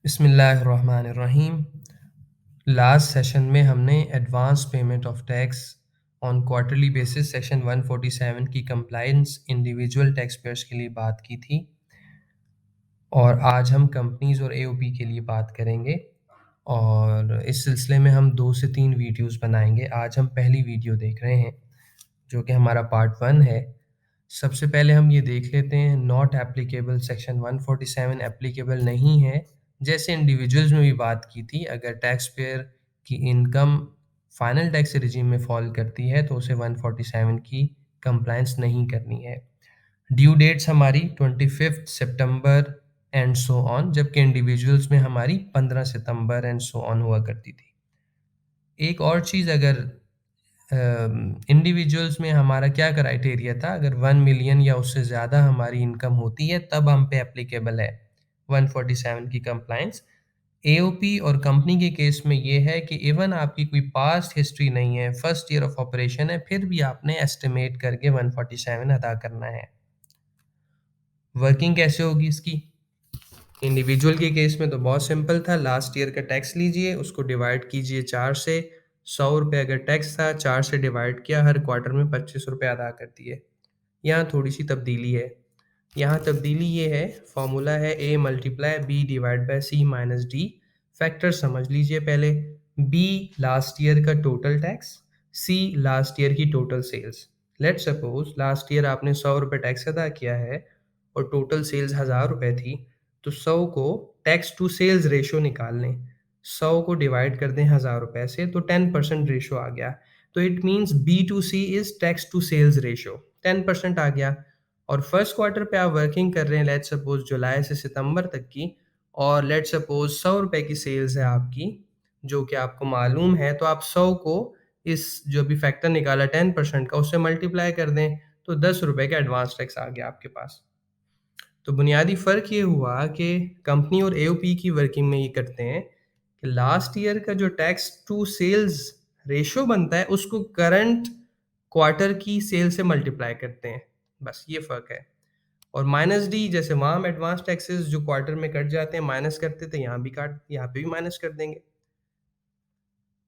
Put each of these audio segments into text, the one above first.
बिस्मिल्लाहिर्रहमानिर्रहीम। Last session में हमने advance payment of tax on quarterly basis section 147 की कंप्लायंस इंडिविजुअल टैक्स पेयर्स के लिए बात की थी और आज हम कंपनीज और एओपी के लिए बात करेंगे और इस सिलसिले में हम 2 से 3 वीडियोस बनाएंगे। आज हम पहली वीडियो देख रहे हैं जो कि हमारा पार्ट 1 है। सबसे पहले हम ये देख लेते हैं नॉट एप्लीकेबल सेक्शन 147 एप्लीकेबल नहीं है। जैसे इंडिविजुअल्स में भी बात की थी, अगर टैक्स पेयर की इनकम फाइनल टैक्स रिजीम में फॉल करती है तो उसे 147 की कंप्लायंस नहीं करनी है। ड्यू डेट्स हमारी 25 सितंबर एंड सो ऑन, जबकि इंडिविजुअल्स में हमारी 15 सितंबर एंड सो ऑन हुआ करती थी। एक और चीज़, अगर इंडिविजुअल्स में हमारा क्या क्राइटेरिया था, अगर 1 मिलियन या उससे ज़्यादा हमारी इनकम होती है तब हम पे एप्लीकेबल है 147 की कंप्लायंस। एओपी और कंपनी के केस में ये है कि इवन आपकी कोई पास्ट हिस्ट्री नहीं है, फर्स्ट ईयर ऑफ ऑपरेशन है, फिर भी आपने एस्टिमेट करके 147 अदा करना है। वर्किंग कैसे होगी इसकी? इंडिविजुअल के केस में तो बहुत सिंपल था, लास्ट ईयर का टैक्स लीजिए, उसको डिवाइड कीजिए 4 से। 100 रुपये अगर टैक्स था, 4 से डिवाइड किया, हर क्वार्टर में 25 रुपये अदा कर दिए। यहाँ थोड़ी सी तब्दीली है। यहाँ तब्दीली ये है, फॉर्मूला है a multiply b divide by c minus d. Factor समझ लीजिए पहले। b लास्ट ईयर का total tax, c last year की total sales. Let suppose last year आपने 100 रुपये टैक्स अदा किया है और टोटल सेल्स 1000 रुपये थी, तो 100 को टैक्स टू सेल्स रेशो निकाल लें। 100 को डिवाइड कर दें 1000 रुपये से, तो 10% रेशो आ गया। तो it means B to C is tax to sales ratio 10% आ गया। और फर्स्ट क्वार्टर पे आप वर्किंग कर रहे हैं, लेट सपोज जुलाई से सितंबर तक की, और लेट सपोज 100 रुपये की सेल्स है आपकी, जो कि आपको मालूम है, तो आप 100 को इस जो भी फैक्टर निकाला 10% का, उससे मल्टीप्लाई कर दें, तो 10 रुपये का एडवांस टैक्स आ गया आपके पास। तो बुनियादी फ़र्क ये हुआ कि कंपनी और एओपी की वर्किंग में ये करते हैं कि लास्ट ईयर का जो टैक्स टू सेल्स रेशो बनता है उसको करंट क्वार्टर की सेल से मल्टीप्लाई करते हैं, बस ये फ़र्क है। और माइनस डी, जैसे वहाँ हम एडवांस टैक्सेस जो क्वार्टर में कट जाते हैं माइनस करते थे, यहाँ पे भी माइनस कर देंगे।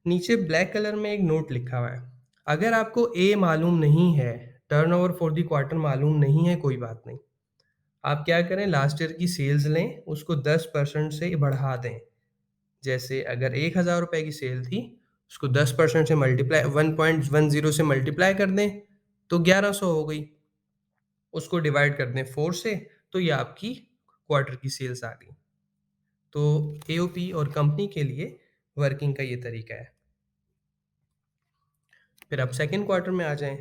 नीचे ब्लैक कलर में एक नोट लिखा हुआ है, अगर आपको ए मालूम नहीं है, टर्नओवर फॉर द क्वार्टर मालूम नहीं है, कोई बात नहीं। आप क्या करें, लास्ट ईयर की सेल्स लें, उसको 10% से बढ़ा दें। जैसे अगर 1000 रुपये की सेल थी, उसको 10% से मल्टीप्लाई 1.10 से मल्टीप्लाई कर दें, तो 1100 हो गई। उसको डिवाइड कर दें 4 से, तो ये आपकी क्वार्टर की सेल्स आ गई। तो एओपी और कंपनी के लिए वर्किंग का ये तरीका है। फिर अब सेकंड क्वार्टर में आ जाएं।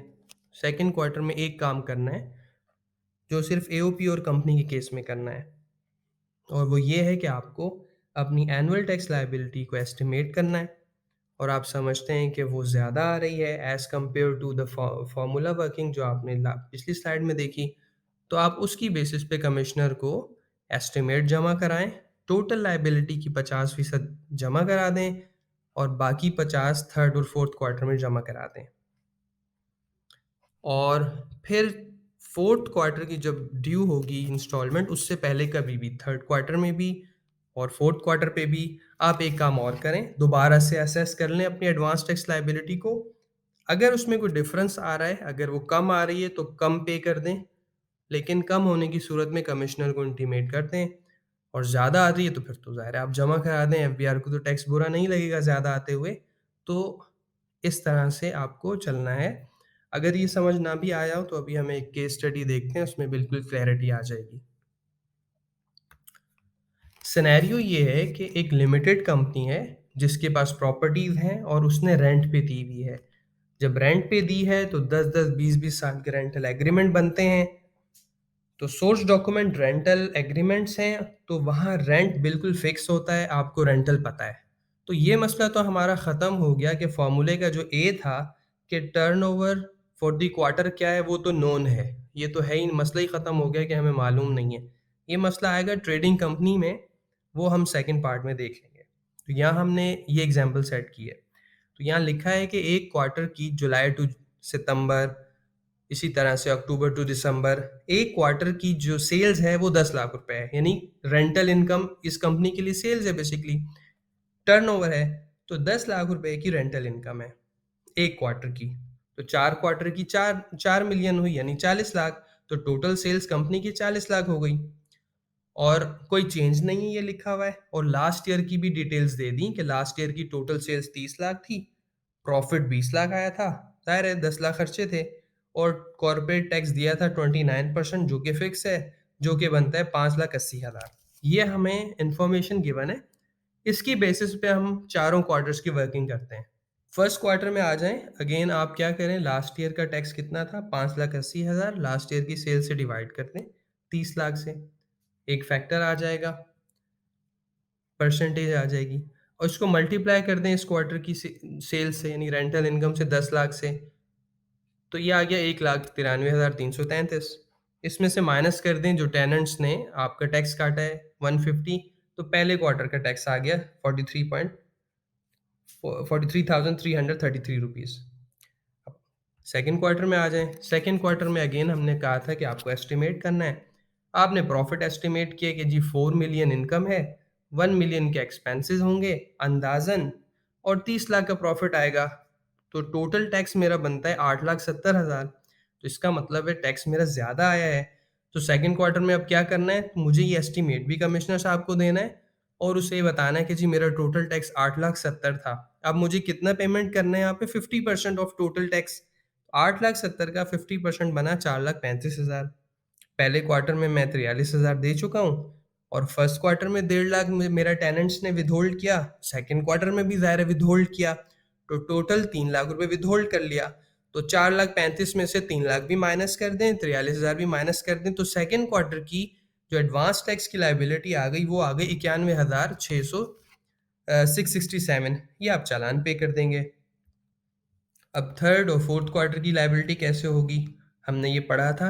सेकंड क्वार्टर में एक काम करना है जो सिर्फ एओपी और कंपनी के केस में करना है, और वो ये है कि आपको अपनी एनुअल टैक्स लायबिलिटी को एस्टिमेट करना है, और आप समझते हैं कि वो ज़्यादा आ रही है as compared to the formula working जो आपने पिछली स्लाइड में देखी, तो आप उसकी बेसिस पे कमिश्नर को एस्टिमेट जमा कराएं, टोटल लायबिलिटी की 50% जमा करा दें और बाकी 50 थर्ड और फोर्थ क्वार्टर में जमा करा दें। और फिर फोर्थ क्वार्टर की जब ड्यू होगी इंस्टॉलमेंट, उससे पहले कभी भी थर्ड क्वार्टर में भी और फोर्थ क्वार्टर पे भी आप एक काम और करें, दोबारा से असेस कर लें अपनी एडवांस टैक्स लायबिलिटी को। अगर उसमें कोई डिफरेंस आ रहा है, अगर वो कम आ रही है तो कम पे कर दें, लेकिन कम होने की सूरत में कमिश्नर को इंटीमेट कर दें, और ज़्यादा आ रही है तो फिर तो ज़ाहिर है आप जमा करा दें, एफबीआर को तो टैक्स बुरा नहीं लगेगा ज़्यादा आते हुए। तो इस तरह से आपको चलना है। अगर ये समझ ना भी आया हो तो अभी हम एक केस स्टडी देखते हैं, उसमें बिल्कुल क्लैरिटी आ जाएगी। सिनेरियो ये है कि एक लिमिटेड कंपनी है जिसके पास प्रॉपर्टीज़ हैं और उसने रेंट पे दी हुई है। जब रेंट पे दी है तो 10-10, 20-20 साल के रेंटल एग्रीमेंट बनते हैं। तो सोर्स डॉक्यूमेंट रेंटल एग्रीमेंट्स हैं, तो वहाँ रेंट बिल्कुल फिक्स होता है, आपको रेंटल पता है। तो ये मसला तो हमारा ख़त्म हो गया कि फॉर्मूले का जो ए था कि टर्नओवर फॉर द क्वार्टर क्या है, वो तो नोन है, ये तो है ही, मसला ही ख़त्म हो गया कि हमें मालूम नहीं है। ये मसला आएगा ट्रेडिंग कंपनी में, वो हम सेकंड पार्ट में देख लेंगे। तो यहाँ हमने ये एग्जांपल सेट की है। तो यहाँ लिखा है कि एक क्वार्टर की जुलाई टू सितंबर इसी तरह से अक्टूबर टू दिसंबर एक क्वार्टर की जो सेल्स है वो 10 लाख रुपए है, यानी रेंटल इनकम इस कंपनी के लिए सेल्स है बेसिकली, टर्नओवर है। तो 10 लाख रुपए की रेंटल इनकम है एक क्वार्टर की। तो 4 क्वार्टर की 4 4 मिलियन हुई यानी 40 लाख। तो टोटल सेल्स कंपनी की 40 लाख हो गई और कोई चेंज नहीं है ये लिखा हुआ है। और लास्ट ईयर की भी डिटेल्स दे दी कि लास्ट ईयर की टोटल सेल्स 30 लाख थी, प्रॉफिट 20 लाख आया था, जाहिर है 10 लाख खर्चे थे, और कॉर्पोरेट टैक्स दिया था 29% जो कि फिक्स है, जो कि बनता है 5,80,000। ये हमें इंफॉर्मेशन गिवन है, इसकी बेसिस पे हम चारों क्वार्टर्स की वर्किंग करते हैं। फर्स्ट क्वार्टर में आ जाएं, अगेन आप क्या करें, लास्ट ईयर का टैक्स कितना था, 5,80,000, लास्ट ईयर की सेल से डिवाइड कर दें 30 लाख से, एक फैक्टर आ जाएगा, परसेंटेज आ जाएगी, और इसको मल्टीप्लाई कर दें इस क्वार्टर की सेल्स से यानी रेंटल इनकम से 10 लाख से, तो ये आ गया 1,93,333। इसमें से माइनस कर दें जो टेनेंट्स ने आपका टैक्स काटा है 150, तो पहले क्वार्टर का टैक्स आ गया 43,333 रुपीज़। सेकेंड क्वार्टर में आ जाएं, सेकेंड क्वार्टर में अगेन हमने कहा था कि आपको एस्टिमेट करना है। आपने प्रॉफिट एस्टिमेट किया कि जी 4 मिलियन इनकम है, 1 मिलियन के एक्सपेंसेस होंगे अंदाजन, और 30 लाख का प्रॉफिट आएगा। तो टोटल टैक्स मेरा बनता है 8,70,000। तो इसका मतलब है टैक्स मेरा ज़्यादा आया है। तो सेकेंड क्वार्टर में अब क्या करना है, मुझे ये एस्टिमेट भी कमिश्नर साहब को देना है और उसे ये बताना है कि जी मेरा टोटल टैक्स 8,70,000 था। अब मुझे कितना पेमेंट करना है यहाँ पे, 50% ऑफ टोटल टैक्स। 8,70,000 का 50% बना 4,35,000। पहले क्वार्टर में मैं 43,000 दे चुका हूँ और फर्स्ट क्वार्टर में 1.5 लाख मेरा टेनेंट्स ने विदहोल्ड किया, सेकंड क्वार्टर में भी ज़ाहिर है विदहोल्ड किया, तो टोटल 3 लाख रुपए विदहोल्ड कर लिया। तो 4,35,000 में से 3 लाख भी माइनस कर दें, 43,000 भी माइनस कर दें, तो सेकंड क्वार्टर की जो एडवांस टैक्स की लाइबिलिटी आ गई वो आ गई 91,600 667। ये आप चालान पे कर देंगे। अब थर्ड और फोर्थ क्वार्टर की लाइबिलिटी कैसे होगी, हमने ये पढ़ा था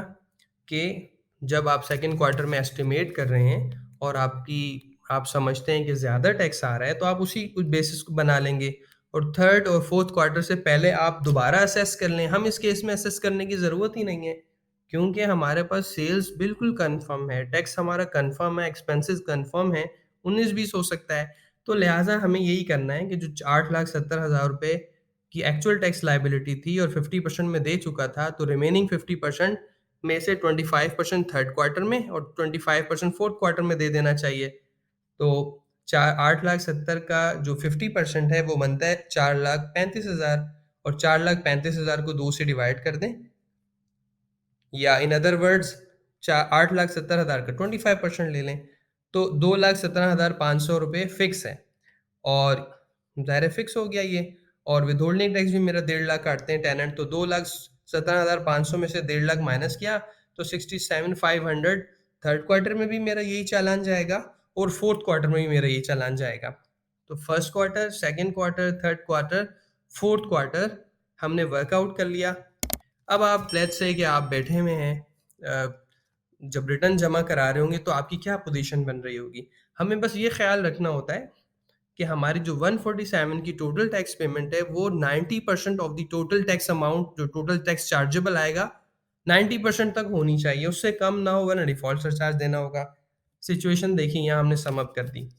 कि जब आप सेकंड क्वार्टर में एस्टिमेट कर रहे हैं और आप समझते हैं कि ज़्यादा टैक्स आ रहा है तो आप उसी कुछ बेसिस को बना लेंगे, और थर्ड और फोर्थ क्वार्टर से पहले आप दोबारा असेस कर लें। हम इस केस में असेस करने की ज़रूरत ही नहीं है क्योंकि हमारे पास सेल्स बिल्कुल कंफर्म है, टैक्स हमारा कंफर्म है, एक्सपेंसेस कंफर्म है, 19-20 हो सकता है। तो लिहाजा हमें यही करना है कि जो 8,70,000 रुपये की एक्चुअल टैक्स लायबिलिटी थी और 50% में दे चुका था, तो रिमेनिंग 50% में से 25% थर्ड क्वार्टर में और 25% फोर्थ क्वार्टर में दे देना चाहिए। तो 8,70,000 का जो 50% है वो बनता है 4,35,000, और 4,35,000 को 2 से डिवाइड कर दें, या इन अदर वर्ड्स 8,70,000 का 25% ले लें, तो 2,17,500 रुपये फिक्स है, और ज़ाहिर है फिक्स हो गया ये। और विदहोल्डिंग टैक्स भी मेरा 1.5 लाख काटते हैं टेनेंट, तो 2,17,500 में से 1.5 लाख माइनस किया तो 67,500। थर्ड क्वार्टर में भी मेरा यही चालान जाएगा और फोर्थ क्वार्टर में भी मेरा यही चालान जाएगा। तो first quarter, second quarter, third quarter, fourth quarter हमने वर्कआउट कर लिया। अब आप लेट्स से कि आप बैठे हुए हैं, जब रिटर्न जमा करा रहे होंगे तो आपकी क्या पोजीशन बन रही होगी। हमें बस ये ख्याल रखना होता है कि हमारी जो 147 की टोटल टैक्स पेमेंट है वो 90% of the total tax amount, जो टोटल टैक्स चार्जेबल आएगा, 90% तक होनी चाहिए, उससे कम ना हो वरना डिफॉल्ट सरचार्ज देना होगा। सिचुएशन देखिए, यहाँ हमने सम अप कर दी।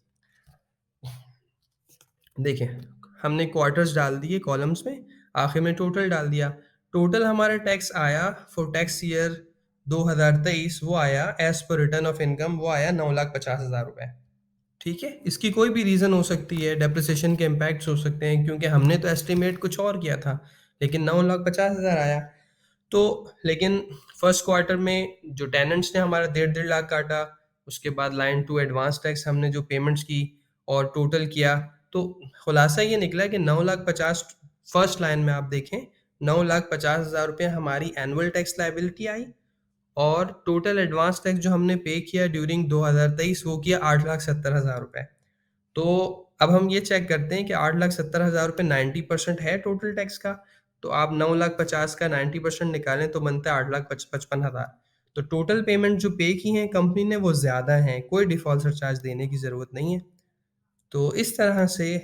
देखिए, हमने क्वार्टर्स डाल दिए कॉलम्स में, आखिर में टोटल डाल दिया। टोटल हमारा टैक्स आया फॉर टैक्स ईयर 2023, वो आया as per return of income, वो आया 9,50,000 रुपये। ठीक है, इसकी कोई भी रीज़न हो सकती है, डेप्रिसिएशन के इम्पैक्ट्स हो सकते हैं, क्योंकि हमने तो एस्टिमेट कुछ और किया था, लेकिन 9,50,000 आया। तो लेकिन फर्स्ट क्वार्टर में जो टेनेंट्स ने हमारा 1.5 लाख काटा, उसके बाद लाइन टू एडवांस टैक्स हमने जो पेमेंट्स की और टोटल किया, तो खुलासा ये निकला कि 9,50,000 फर्स्ट लाइन में आप देखें, 9,50,000 रुपये हमारी एनुअल टैक्स लाइबिलिटी आई, और टोटल एडवांस टैक्स जो हमने पे किया ड्यूरिंग 2023 वो किया 8,70,000 रुपये। तो अब हम ये चेक करते हैं कि 8,70,000 रुपये 90% है टोटल टैक्स का, तो आप 9,50,000 का 90% निकालें तो बनता है 8,55,000। तो टोटल पेमेंट जो पे की हैं कंपनी ने वो ज़्यादा हैं, कोई डिफ़ॉल्ट सरचार्ज देने की ज़रूरत नहीं है। तो इस तरह से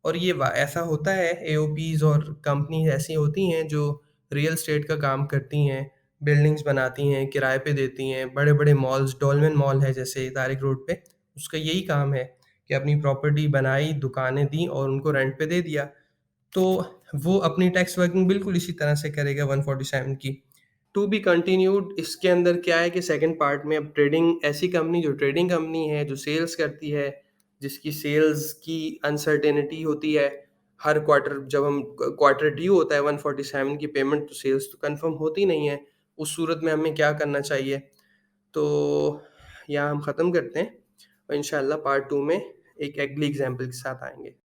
और ये ऐसा होता है, एओपीज़ और कंपनी ऐसी होती हैं जो रियल एस्टेट का काम करती हैं, बिल्डिंग्स बनाती हैं, किराए पे देती हैं, बड़े-बड़े मॉल्स डोलमेन मॉल है जैसे तारिक रोड पे, उसका यही काम है कि अपनी प्रॉपर्टी बनाई, दुकानें दी और उनको रेंट पे दे दिया। तो वो अपनी टैक्स वर्किंग बिल्कुल इसी तरह से करेगा 147 की। टू बी कंटिन्यूड इसके अंदर क्या है कि सेकंड पार्ट में अब ट्रेडिंग ऐसी कंपनी जो ट्रेडिंग कंपनी है, जो सेल्स करती है, जिसकी सेल्स की अनसर्टेनिटी होती है, हर क्वार्टर जब हम क्वार्टर ड्यू होता है 147 की पेमेंट तो सेल्स तो कंफर्म होती नहीं है। उस सूरत में हमें क्या करना चाहिए? तो यहाँ हम ख़त्म करते हैं और इंशाअल्लाह पार्ट 2 में एक अगली एग्ज़ाम्पल के साथ आएँगे।